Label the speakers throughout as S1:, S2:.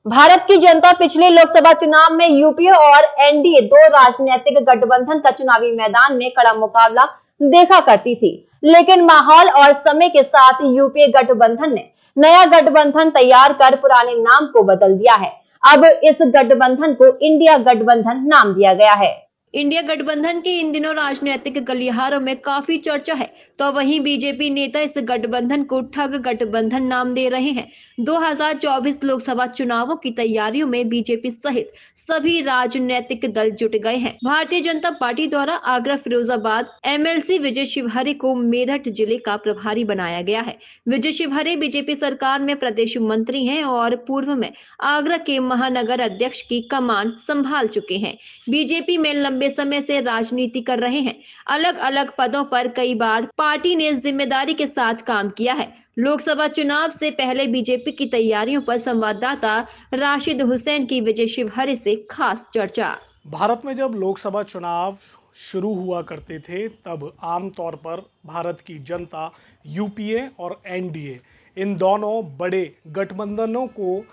S1: भारत की जनता पिछले लोकसभा चुनाव में यूपीए और एनडीए दो राजनीतिक गठबंधन का चुनावी मैदान में कड़ा मुकाबला देखा करती थी, लेकिन माहौल और समय के साथ यूपीए गठबंधन ने नया गठबंधन तैयार कर पुराने नाम को बदल दिया है। अब इस गठबंधन को इंडिया गठबंधन नाम दिया गया है। इंडिया गठबंधन की इन दिनों राजनीतिक गलियारों में काफी चर्चा है, तो वहीं बीजेपी नेता इस गठबंधन को ठग गठबंधन नाम दे रहे हैं। 2024 लोकसभा चुनावों की तैयारियों में बीजेपी सहित सभी राजनीतिक दल जुट गए हैं। भारतीय जनता पार्टी द्वारा आगरा फिरोजाबाद एमएलसी विजय शिवहरे को मेरठ जिले का प्रभारी बनाया गया है। विजय शिवहरे बीजेपी सरकार में प्रदेश मंत्री हैं और पूर्व में आगरा के महानगर अध्यक्ष की कमान संभाल चुके हैं। बीजेपी में लंबे समय से राजनीति कर रहे हैं। अलग अलग पदों पर कई बार पार्टी ने जिम्मेदारी के साथ काम किया है। लोकसभा चुनाव से पहले बीजेपी की तैयारियों पर संवाददाता राशिद हुसैन की विजय शिवहरे से खास चर्चा।
S2: भारत में जब लोकसभा चुनाव शुरू हुआ करते थे तब आमतौर पर भारत की जनता यूपीए और एनडीए इन दोनों बड़े गठबंधनों को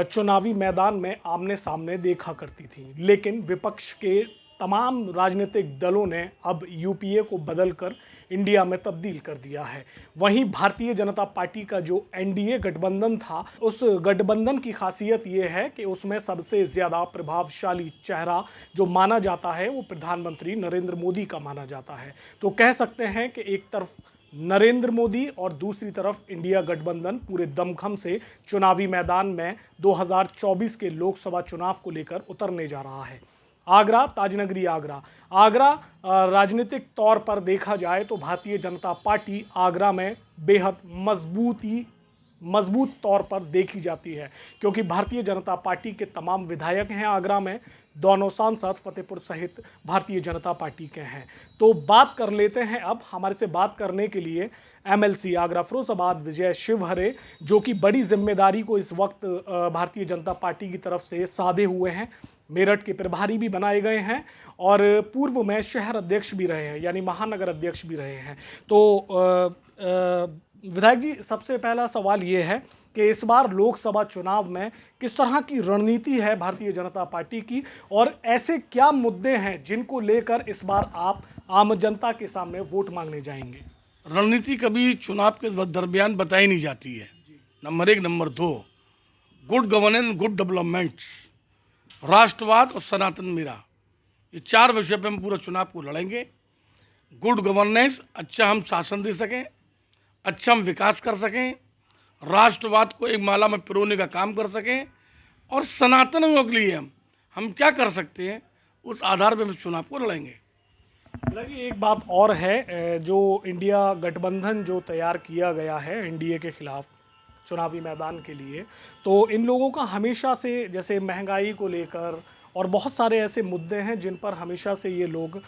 S2: चुनावी मैदान में आमने सामने देखा करती थी, लेकिन विपक्ष के तमाम राजनीतिक दलों ने अब यूपीए को बदलकर इंडिया में तब्दील कर दिया है। वहीं भारतीय जनता पार्टी का जो एनडीए गठबंधन था, उस गठबंधन की खासियत ये है कि उसमें सबसे ज़्यादा प्रभावशाली चेहरा जो माना जाता है वो प्रधानमंत्री नरेंद्र मोदी का माना जाता है। तो कह सकते हैं कि एक तरफ नरेंद्र मोदी और दूसरी तरफ इंडिया गठबंधन पूरे दमखम से चुनावी मैदान में 2024 के लोकसभा चुनाव को लेकर उतरने जा रहा है। आगरा, ताजनगरी आगरा राजनीतिक तौर पर देखा जाए तो भारतीय जनता पार्टी आगरा में बेहद मजबूत तौर पर देखी जाती है, क्योंकि भारतीय जनता पार्टी के तमाम विधायक हैं आगरा में, दोनों सांसद फतेहपुर सहित भारतीय जनता पार्टी के हैं। तो बात कर लेते हैं अब हमारे से बात करने के लिए एमएलसी आगरा फिरोजाबाद विजय शिवहरे, जो कि बड़ी जिम्मेदारी को इस वक्त भारतीय जनता पार्टी की तरफ से साधे हुए हैं। मेरठ के प्रभारी भी बनाए गए हैं और पूर्व में शहर अध्यक्ष भी रहे हैं, यानी महानगर अध्यक्ष भी रहे हैं। तो विधायक जी, सबसे पहला सवाल ये है कि इस बार लोकसभा चुनाव में किस तरह की रणनीति है भारतीय जनता पार्टी की, और ऐसे क्या मुद्दे हैं जिनको लेकर इस बार आप आम जनता के सामने वोट मांगने जाएंगे?
S3: रणनीति कभी चुनाव के दरमियान बताई नहीं जाती है। नंबर एक। नंबर दो, गुड गवर्नेंस, गुड डेवलपमेंट्स, राष्ट्रवाद और सनातन मेरा, ये चार विषय पे हम पूरा चुनाव को लड़ेंगे। गुड गवर्नेंस, अच्छा हम शासन दे सकें, अच्छा हम विकास कर सकें, राष्ट्रवाद को एक माला में पिरोने का काम कर सकें, और सनातन के लिए हम क्या कर सकते हैं, उस आधार पर हम चुनाव को लड़ेंगे।
S2: एक बात और है, जो इंडिया गठबंधन जो तैयार किया गया है एनडीए के खिलाफ चुनावी मैदान के लिए, तो इन लोगों का हमेशा से, जैसे महंगाई को लेकर और बहुत सारे ऐसे मुद्दे हैं जिन पर हमेशा से ये लोग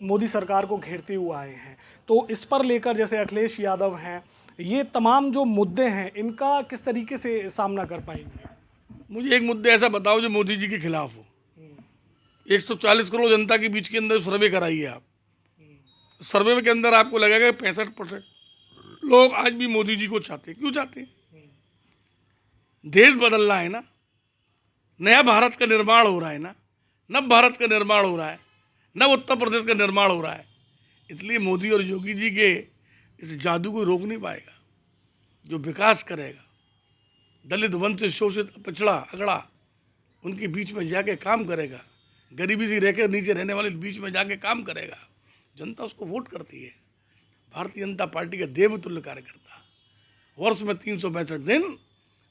S2: मोदी सरकार को घेरते हुए आए हैं। तो इस पर लेकर जैसे अखिलेश यादव हैं, ये तमाम जो मुद्दे हैं इनका किस तरीके से सामना कर पाएंगे?
S3: मुझे एक मुद्दे ऐसा बताओ जो मोदी जी के खिलाफ हो। 140 करोड़ जनता के बीच के अंदर सर्वे कराइए आप, सर्वे में के अंदर आपको लगेगा 65% लोग आज भी मोदी जी को चाहते। क्यों चाहते? देश बदलना है ना, नया भारत का निर्माण हो रहा है ना, नव भारत का निर्माण हो रहा है, नव उत्तर प्रदेश का निर्माण हो रहा है। इसलिए मोदी और योगी जी के इस जादू को रोक नहीं पाएगा। जो विकास करेगा, दलित, वंचित, शोषित, पिछड़ा, अगड़ा, उनके बीच में जाके काम करेगा, गरीबी से रहकर नीचे रहने वाले बीच में जाके काम करेगा, जनता उसको वोट करती है। भारतीय जनता पार्टी का देवतुल्य कार्यकर्ता, वर्ष में 362 दिन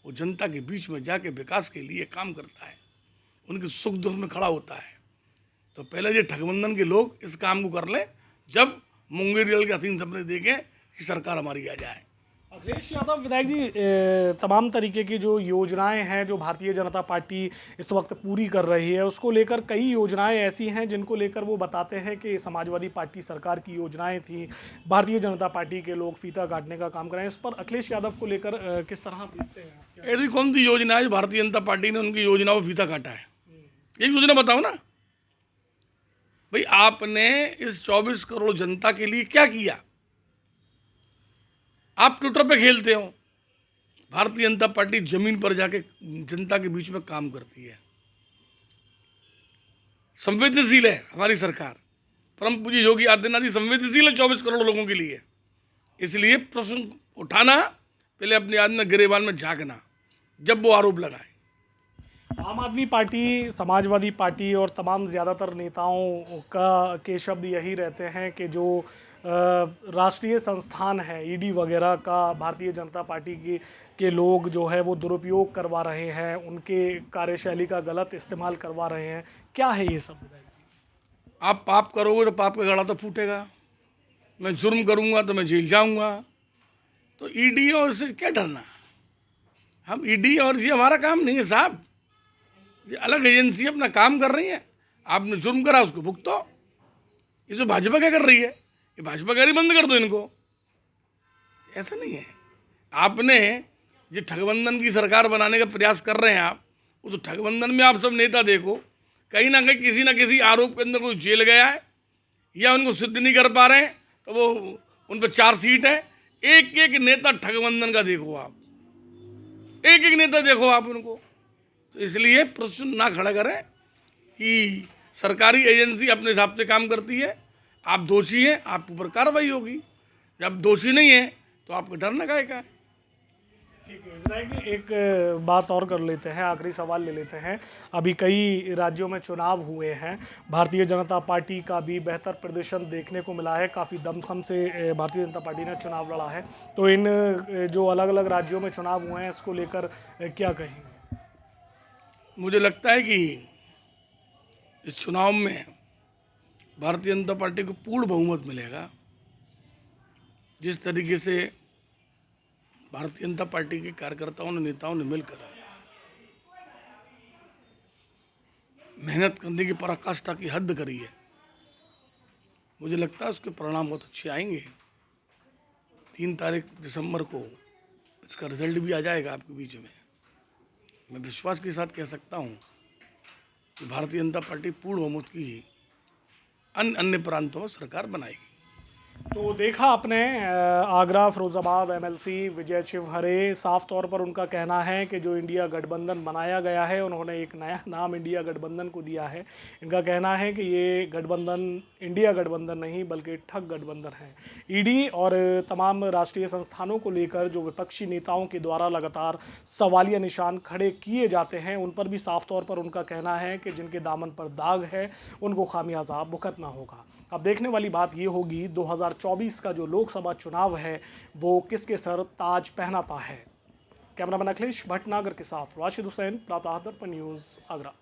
S3: वो जनता के बीच में जाके विकास के लिए काम करता है, उनके सुख दुख में खड़ा होता है। तो पहले ये ठगबंधन के लोग इस काम को कर लें, जब मुंगेरियल के हसीन सपने देखें कि सरकार हमारी आ जाए।
S2: अखिलेश यादव विधायक जी, तमाम तरीके की जो योजनाएं हैं जो भारतीय जनता पार्टी इस वक्त पूरी कर रही है, उसको लेकर कई योजनाएं ऐसी हैं जिनको लेकर वो बताते हैं कि समाजवादी पार्टी सरकार की योजनाएं थी, भारतीय जनता पार्टी के लोग फीता काटने का काम कर रहे हैं। इस पर अखिलेश यादव को लेकर किस तरह देखते हैं?
S3: ऐसी कौन सी योजना है भारतीय जनता पार्टी ने उनकी योजनाओं पर फीता काटा है? एक योजना बताओ ना भाई, आपने इस 24 करोड़ जनता के लिए क्या किया? आप ट्विटर पे खेलते हो, भारतीय जनता पार्टी जमीन पर जाके जनता के बीच में काम करती है, संवेदनशील है हमारी सरकार। परम पूज्य योगी आदित्यनाथ जी संवेदनशील है 24 करोड़ लोगों के लिए। इसलिए प्रश्न उठाना, पहले अपने आदमी में गिरेबान में झांकना जब वो आरोप लगाए।
S2: आम आदमी पार्टी, समाजवादी पार्टी और तमाम ज़्यादातर नेताओं के शब्द यही रहते हैं कि जो राष्ट्रीय संस्थान है ईडी वगैरह का भारतीय जनता पार्टी के लोग जो है वो दुरुपयोग करवा रहे हैं, उनके कार्यशैली का गलत इस्तेमाल करवा रहे हैं। क्या है ये सब?
S3: आप पाप करोगे तो पाप का गड़ा तो फूटेगा। मैं जुर्म करूंगा तो मैं जेल जाऊंगा। तो ईडी और इससे क्या डरना? हम ईडी और ये हमारा काम नहीं है साहब। ये अलग एजेंसी अपना काम कर रही है। आपने जुर्म करा उसको भुगतो। इसमें भाजपा क्या कर रही है? ये भाजपा कह रही बंद कर दो इनको। ऐसा नहीं है। आपने ये ठगबंधन की सरकार बनाने का प्रयास कर रहे हैं आप, वो तो ठगबंधन में आप सब नेता देखो, कहीं ना कहीं किसी ना किसी आरोप के अंदर कोई जेल गया है या उनको सिद्ध नहीं कर पा रहे हैं, तो वो उन पर चार्जशीट है। एक एक नेता ठगबंधन का देखो आप, एक एक नेता देखो आप उनको। तो इसलिए प्रश्न ना खड़ा करें कि सरकारी एजेंसी अपने हिसाब से काम करती है। आप दोषी हैं, आपके ऊपर कार्रवाई होगी। जब दोषी नहीं है तो आपको डरना काहे का है?
S2: ठीक है विधायक जी, एक बात और कर लेते हैं, आखिरी सवाल ले लेते हैं। अभी कई राज्यों में चुनाव हुए हैं, भारतीय जनता पार्टी का भी बेहतर प्रदर्शन देखने को मिला है, काफ़ी दमखम से भारतीय जनता पार्टी ने चुनाव लड़ा है। तो इन जो अलग अलग राज्यों में चुनाव हुए हैं इसको लेकर क्या कहेंगे?
S3: मुझे लगता है कि इस चुनाव में भारतीय जनता पार्टी को पूर्ण बहुमत मिलेगा। जिस तरीके से भारतीय जनता पार्टी के कार्यकर्ताओं ने, नेताओं ने मिलकर मेहनत करने की पराकाष्ठा की हद करी है, मुझे लगता है उसके परिणाम बहुत अच्छे आएंगे। 3 तारीख दिसंबर को इसका रिजल्ट भी आ जाएगा आपके बीच में। मैं विश्वास के साथ कह सकता हूँ कि भारतीय जनता पार्टी पूर्ण बहुमत की ही अन्य प्रांतों में सरकार बनाएगी।
S2: तो देखा आपने आगरा फिरोजाबाद एमएलसी विजय शिवहरे, साफ तौर पर उनका कहना है कि जो इंडिया गठबंधन बनाया गया है, उन्होंने एक नया नाम इंडिया गठबंधन को दिया है। इनका कहना है कि ये गठबंधन इंडिया गठबंधन नहीं बल्कि ठग गठबंधन है। ईडी और तमाम राष्ट्रीय संस्थानों को लेकर जो विपक्षी नेताओं के द्वारा लगातार सवालिया निशान खड़े किए जाते हैं, उन पर भी साफ तौर पर उनका कहना है कि जिनके दामन पर दाग है उनको खामियाजा भुगतना होगा। अब देखने वाली बात ये होगी 2024 का जो लोकसभा चुनाव है वो किसके सर ताज पहनाता है। कैमरामैन अखिलेश भटनागर के साथ राशिद हुसैन, प्रातः दर्पण न्यूज़, आगरा।